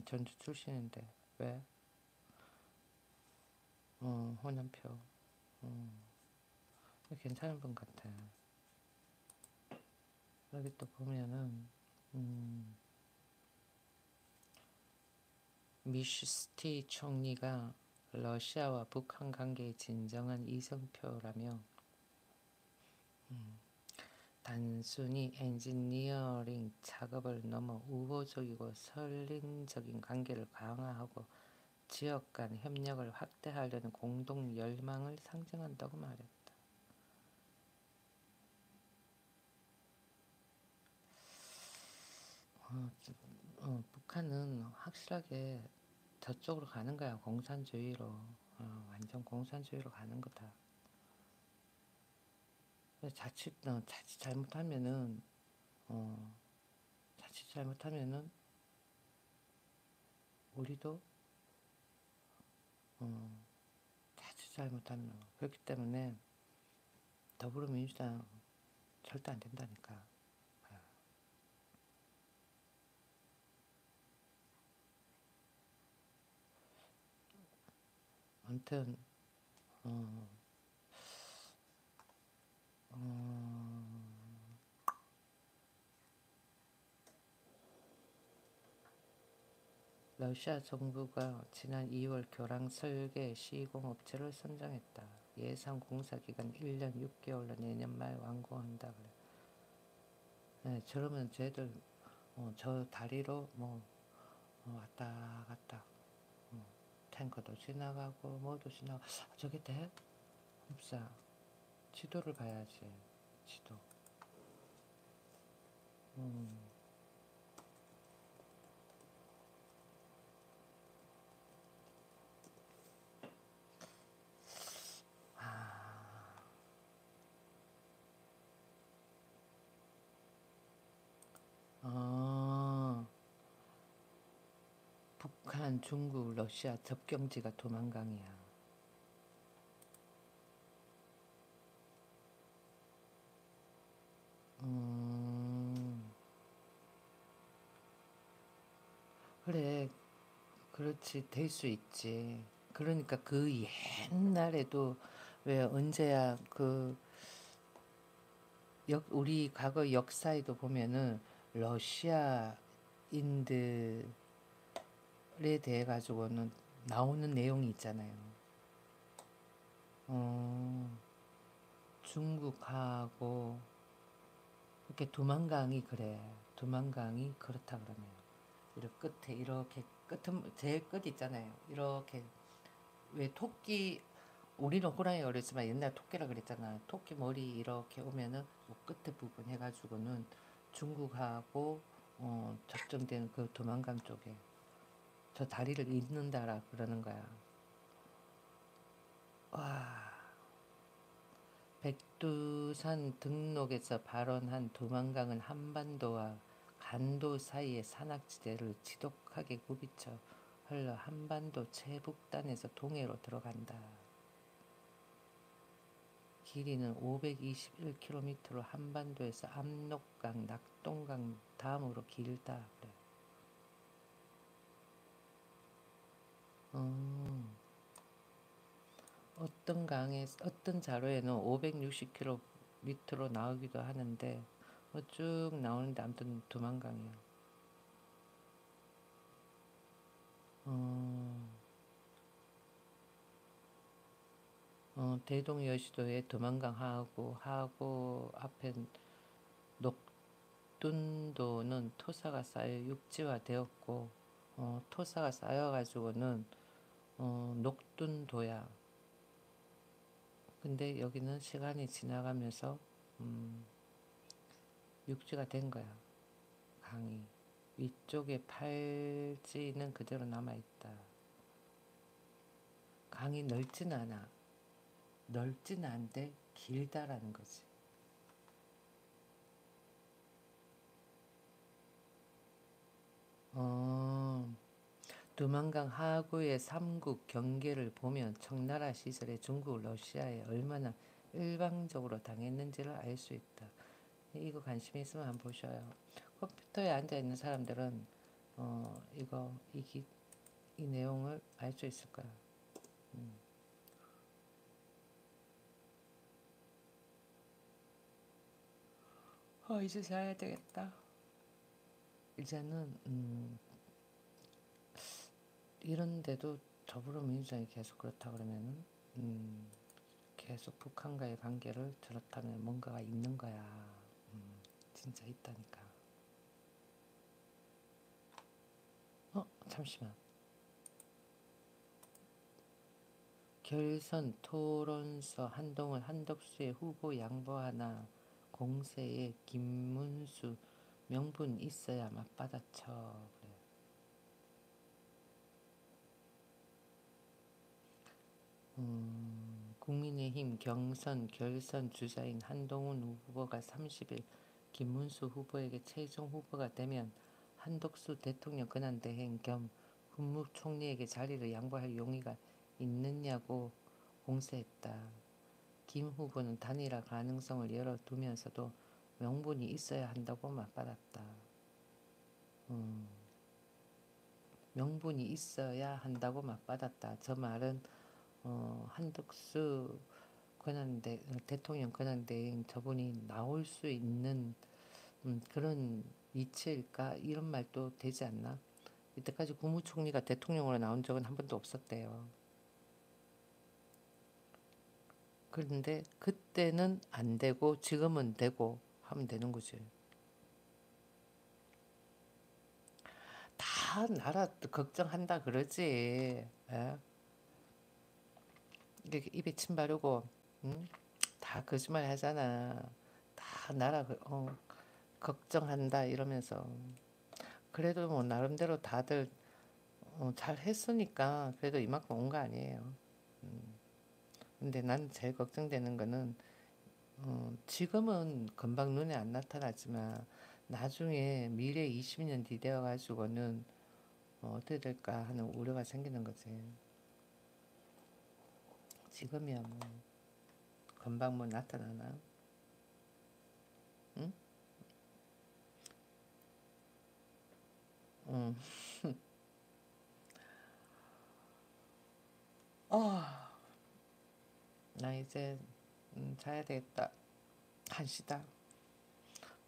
전주 출신인데 왜? 호남표 괜찮은 분 같아. 여기 또 보면은 미슈스티 총리가 러시아와 북한 관계의 진정한 이성표라며 단순히 엔지니어링 작업을 넘어 우호적이고 설린적인 관계를 강화하고 지역 간 협력을 확대하려는 공동 열망을 상징한다고 말했다. 북한은 확실하게 저쪽으로 가는 거야. 공산주의로. 완전 공산주의로 가는 거다. 자칫 잘못하면은 자칫 잘못하면은 우리도 자칫 잘못하면 그렇기 때문에 더불어민주당 절대 안 된다니까. 아무튼 러시아 정부가 지난 2월 교량 설계 시공업체를 선정했다. 예상 공사 기간 1년 6개월로 내년 말 완공한다 그래. 네, 저러면 쟤들 저 다리로 뭐 왔다 갔다 탱커도 지나가고 뭐도 지나가. 저게 돼? 없어. 지도를 봐야지. 지도. 음. 아, 북한, 중국, 러시아 접경지가 도만강이야. 음, 그래, 그렇지, 될 수 있지. 그러니까 그 옛날에도 왜 언제야 우리 과거 역사에도 보면은 러시아인들에 대해 가지고는 나오는 내용이 있잖아요. 어, 중국하고 이렇게 두만강이 그래. 두만강이 그렇다 그러네요. 이렇게 끝에 이렇게 끝은 제일 끝 있잖아요. 이렇게 왜 토끼 우리는 호랑이 어렸지만 옛날 토끼라 그랬잖아. 토끼 머리 이렇게 오면은 요 끝에 부분 해가지고는 중국하고 접종되는 그 두만강 쪽에 저 다리를 잇는다라 그러는 거야. 와, 백두산 등록에서 발원한 두만강은 한반도와 간도 사이의 산악지대를 지독하게 굽이쳐 흘러 한반도 최북단에서 동해로 들어간다. 길이는 521km로 한반도에서 압록강, 낙동강 다음으로 길다. 그래. 어떤 자료에는 560km로 나오기도 하는데 쭉 나오는데 아무튼 두만강이야. 대동여시도에 두만강 하고 앞에 녹둔도는 토사가 쌓여 육지화되었고 토사가 쌓여가지고는 녹둔도야. 근데 여기는 시간이 지나가면서 육지가 된 거야. 강이. 위쪽에 팔지는 그대로 남아있다. 강이 넓진 않아. 넓진 않은데 길다라는 거지. 두만강 하구의 삼국 경계를 보면 청나라 시절에 중국, 러시아에 얼마나 일방적으로 당했는지를 알 수 있다. 이거 관심 있으면 한번 보셔요. 컴퓨터에 앉아 있는 사람들은 이 내용을 알 수 있을 거야. 이제 자야 되겠다. 이제는 이런데도 더불어민주당이 계속 그렇다 그러면은 계속 북한과의 관계를 저렇다면 뭔가가 있는 거야. 진짜 있다니까. 잠시만. 결선 토론서 한동훈 한덕수의 후보 양보하나 공세에 김문수 명분 있어야 맞받아쳐. 그래. 국민의힘 경선 결선 주자인 한동훈 후보가 30일 김문수 후보에게 최종 후보가 되면 한덕수 대통령 권한대행 겸 국무총리에게 자리를 양보할 용의가 있느냐고 공세했다. 김 후보는 단일화 가능성을 열어두면서도 명분이 있어야 한다고 맞받았다. 명분이 있어야 한다고 맞받았다. 저 말은 한덕수 대통령 권한대행 저분이 나올 수 있는 그런 위치일까 이런 말도 되지 않나? 이때까지 국무총리가 대통령으로 나온 적은 한 번도 없었대요. 그런데 그때는 안 되고 지금은 되고 하면 되는 거지. 다 나라 걱정한다 그러지. 예? 이렇게 입에 침 바르고, 응? 다 거짓말 하잖아. 다 나라 걱정한다 이러면서. 그래도 뭐 나름대로 다들 잘 했으니까 그래도 이만큼 온 거 아니에요. 근데 난 제일 걱정되는 거는 지금은 금방 눈에 안 나타나지만 나중에 미래 20년 뒤 되어 가지고는 어떻게 될까 하는 우려가 생기는 거지. 지금이야 뭐 금방 뭐 나타나나? 응? 응. 나 이제 자야 되겠다. 1시다.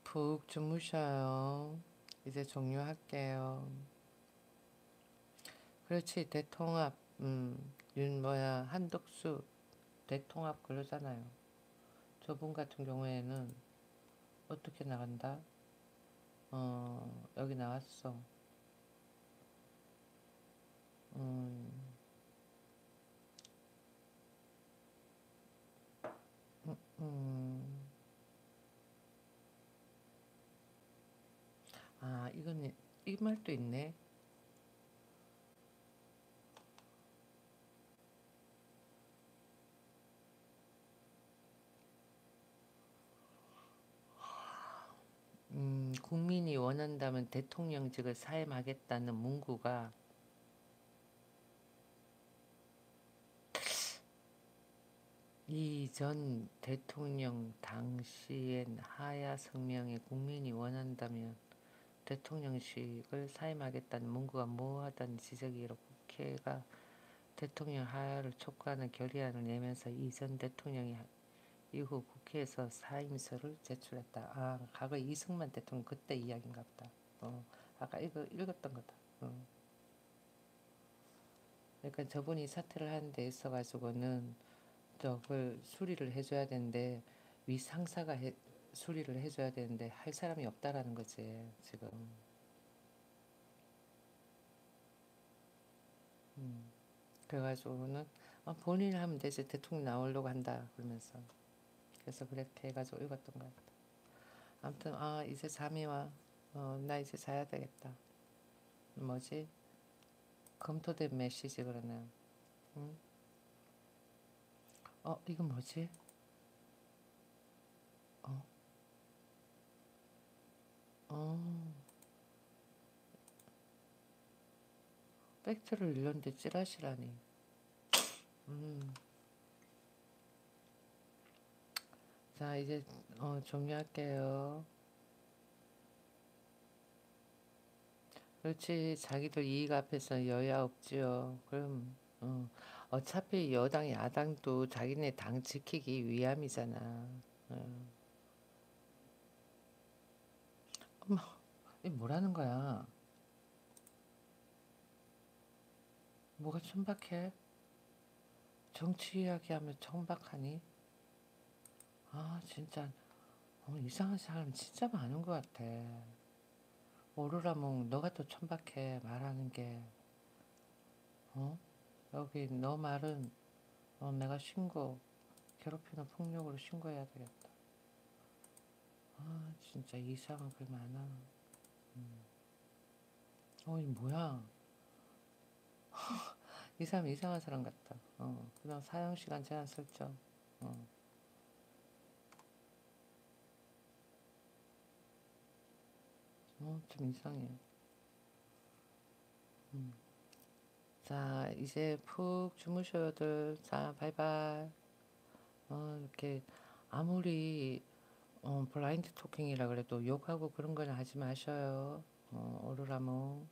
푹 주무셔요. 이제 종료할게요. 그렇지, 대통합. 한덕수 대통합 그러잖아요. 저분 같은 경우에는 어떻게 나간다? 여기 나왔어. 음, 음. 아, 이 말도 있네. 국민이 원한다면 대통령직을 사임하겠다는 문구가 이 전 대통령 당시엔 하야 성명에 국민이 원한다면 대통령직을 사임하겠다는 문구가 모호하다는 지적이 이르고 국회가 대통령 하야를 촉구하는 결의안을 내면서 이 전 대통령이 이후 국회에서 사임서를 제출했다. 아, 과거 이승만 대통령 그때 이야기인가 보다. 아까 이거 읽었던 거다. 그러니까 저분이 사퇴를 하는 데 있어가지고는 저걸 수리를 해줘야 되는데 위 상사가 수리를 해줘야 되는데 할 사람이 없다라는 거지 지금. 그래가지고는 본인이 하면 되지 대통령 나오려고 한다 그러면서 그래서 그렇게 해가지고 읽었던 것 같아. 아무튼 이제 잠이 와. 나 이제 자야 되겠다. 뭐지? 검토된 메시지 그러네. 응? 이건 뭐지? 어, 어, 팩트를 읽는데 찌라시라니. 음, 자 이제 종료할게요. 그렇지 자기들 이익 앞에서 여야 없지요. 그럼 어차피 여당 야당도 자기네 당 지키기 위함이잖아. 어. 어머, 이 뭐라는 거야? 뭐가 천박해? 정치 이야기하면 천박하니? 아 진짜 이상한 사람 진짜 많은 것 같아. 오로라몽 너가 또 천박해 말하는 게. 어? 여기 너 말은 내가 괴롭히는 폭력으로 신고해야 되겠다. 아 진짜 이상한 글 많아. 이 뭐야? 이 사람 이상한 사람 같다. 그냥 사용 시간 제한 설정. 좀 이상해. 자, 이제 푹 주무셔요들. 자, 바이바이. 이렇게 아무리 블라인드 토킹이라 그래도 욕하고 그런 거는 하지 마셔요. 오로라모.